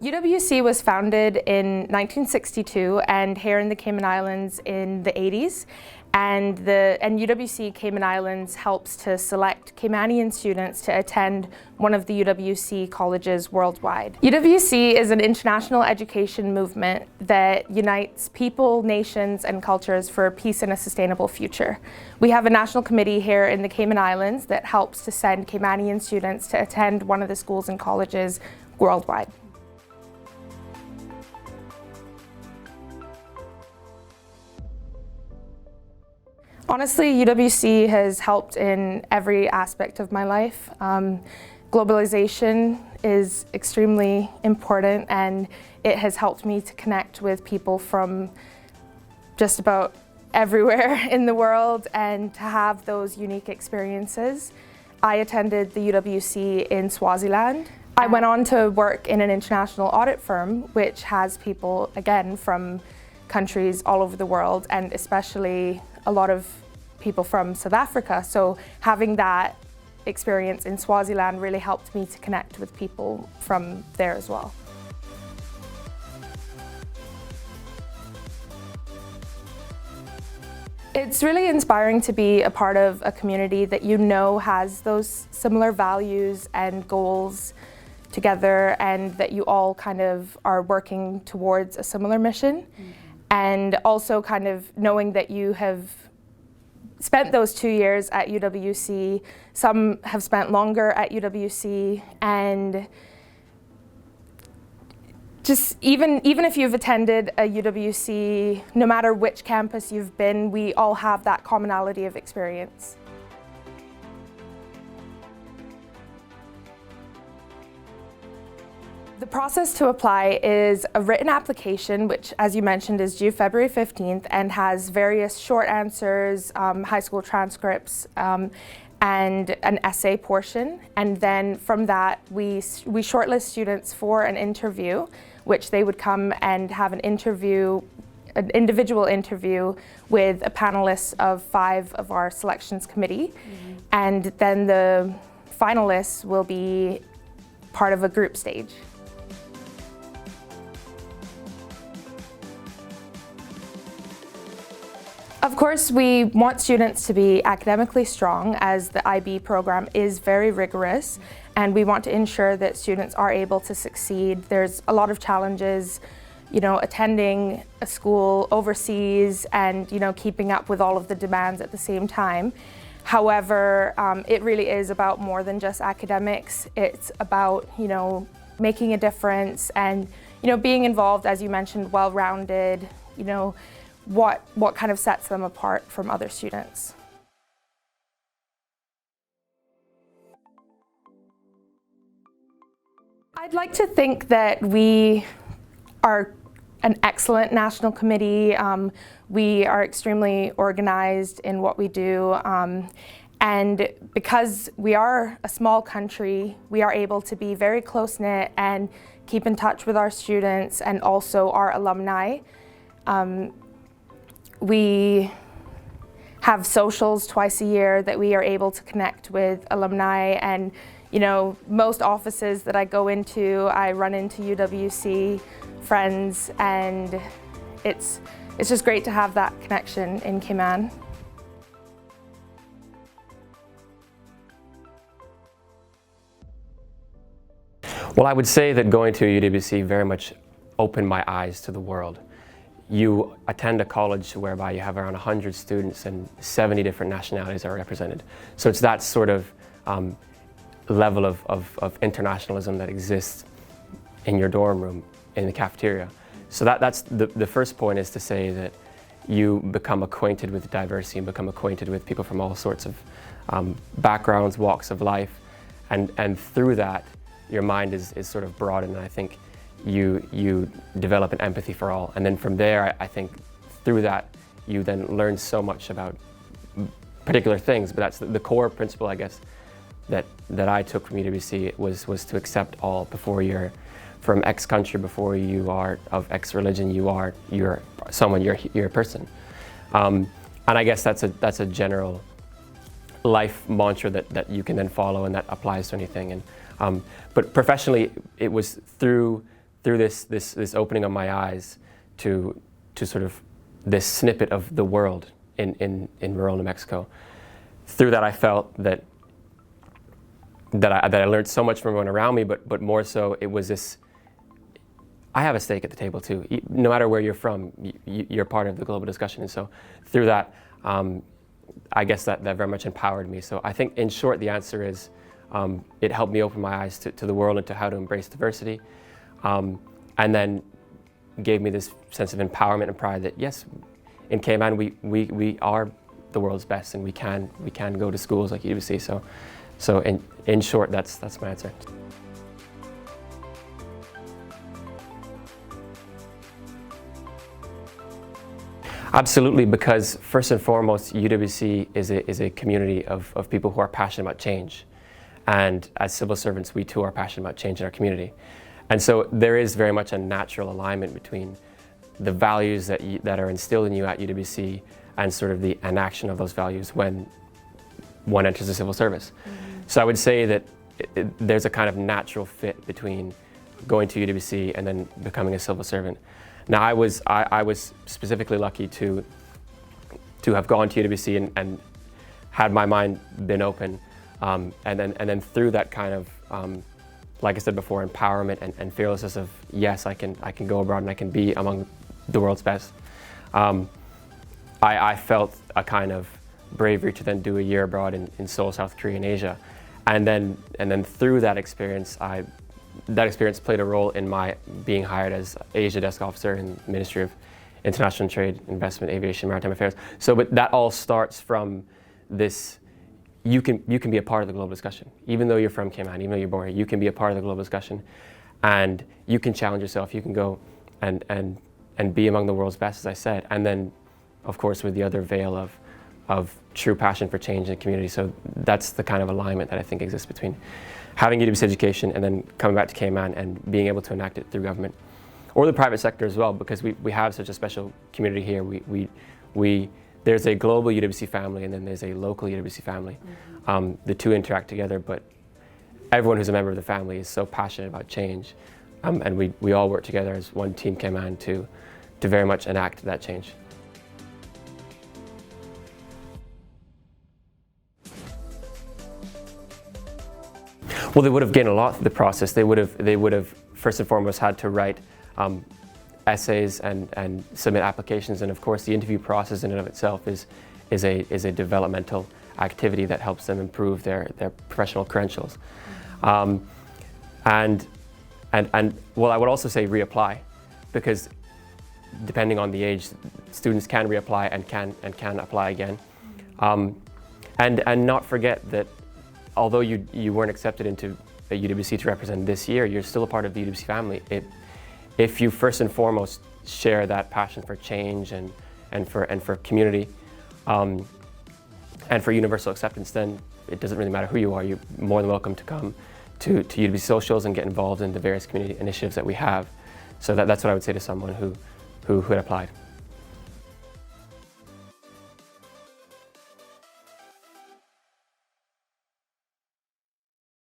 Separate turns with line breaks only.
UWC was founded in 1962 and here in the Cayman Islands in the 80s. And UWC Cayman Islands helps to select Caymanian students to attend one of the UWC colleges worldwide. UWC is an international education movement that unites people, nations, and cultures for peace and a sustainable future. We have a national committee here in the Cayman Islands that helps to send Caymanian students to attend one of the schools and colleges worldwide. Honestly, UWC has helped in every aspect of my life. Globalization is extremely important, and it has helped me to connect with people from just about everywhere in the world and to have those unique experiences. I attended the UWC in Swaziland. I went on to work in an international audit firm, which has people, again, from countries all over the world, and especially a lot of people from South Africa. So having that experience in Swaziland really helped me to connect with people from there as well. It's really inspiring to be a part of a community that you know has those similar values and goals together, and that you all kind of are working towards a similar mission. And also kind of knowing that you have spent those 2 years at UWC, some have spent longer at UWC, and just even if you've attended a UWC, no matter which campus you've been, we all have that commonality of experience. The process to apply is a written application, which, as you mentioned, is due February 15th and has various short answers, high school transcripts, and an essay portion. And then from that, we shortlist students for an interview, which they would come and have an individual interview with a panelist of 5 of our selections committee. And then the finalists will be part of a group stage. Of course, we want students to be academically strong, as the IB program is very rigorous, and we want to ensure that students are able to succeed. There's a lot of challenges, you know, attending a school overseas and, you know, keeping up with all of the demands at the same time. However, it really is about more than just academics. It's about, you know, making a difference and, you know, being involved, as you mentioned, well-rounded, you know, what kind of sets them apart from other students. I'd like to think that we are an excellent national committee. We are extremely organized in what we do. And because we are a small country, we are able to be very close-knit and keep in touch with our students and also our alumni. We have socials twice a year that we are able to connect with alumni, and you know, most offices that I go into, I run into UWC friends, and it's just great to have that connection in Cayman.
Well, I would say that going to UWC very much opened my eyes to the world. You attend a college whereby you have around 100 students and 70 different nationalities are represented. So it's that sort of level of internationalism that exists in your dorm room, in the cafeteria. So that's the first point, is to say that you become acquainted with diversity and become acquainted with people from all sorts of backgrounds, walks of life, and through that your mind is sort of broadened, and I think you develop an empathy for all. And then from there, I think through that, you then learn so much about particular things. But that's the core principle, I guess, that I took from UWC was to accept all. Before you're from X country, before you are of X religion, you're someone, you're a person. And I guess that's a general life mantra that you can then follow, and that applies to anything. And but professionally, it was through through this opening of my eyes to sort of this snippet of the world in rural New Mexico. Through that, I felt that I learned so much from everyone around me, but more so it was this, I have a stake at the table too. No matter where you're from, you're part of the global discussion. And so through that, I guess that very much empowered me. So I think in short, the answer is it helped me open my eyes to the world and to how to embrace diversity. And then gave me this sense of empowerment and pride that yes, in Cayman we are the world's best, and we can go to schools like UWC. So in short, that's my answer. Absolutely, because first and foremost, UWC is a community of people who are passionate about change. And as civil servants, we too are passionate about change in our community. And so there is very much a natural alignment between the values that are instilled in you at UWC and sort of the enaction of those values when one enters the civil service. Mm-hmm. So I would say that there's a kind of natural fit between going to UWC and then becoming a civil servant. Now I was specifically lucky to have gone to UWC and had my mind been open, and then through that kind of like I said before, empowerment and fearlessness of yes, I can go abroad and I can be among the world's best. I felt a kind of bravery to then do a year abroad in Seoul, South Korea, in Asia, and then through that experience, that experience played a role in my being hired as Asia Desk Officer in the Ministry of International Trade, Investment, Aviation, Maritime Affairs. So, but that all starts from this. You can be a part of the global discussion, even though you're from Cayman, even though you're born here. You can be a part of the global discussion, and you can challenge yourself. You can go and be among the world's best, as I said, and then, of course, with the other veil of true passion for change in the community. So that's the kind of alignment that I think exists between having UWC education and then coming back to Cayman and being able to enact it through government or the private sector as well, because we have such a special community here. There's a global UWC family and then there's a local UWC family. Mm-hmm. The two interact together, but everyone who's a member of the family is so passionate about change, and we all work together as one team Cayman to very much enact that change. Well, they would have gained a lot through the process. They would have first and foremost had to write essays and submit applications, and of course the interview process in and of itself is a developmental activity that helps them improve their professional credentials. And well, I would also say reapply, because depending on the age, students can reapply and can apply again, and not forget that although you weren't accepted into a UWC to represent this year, you're still a part of the UWC family. If you first and foremost share that passion for change and for community, and for universal acceptance, then it doesn't really matter who you are. You're more than welcome to come to UWC socials and get involved in the various community initiatives that we have. So that's what I would say to someone who had applied.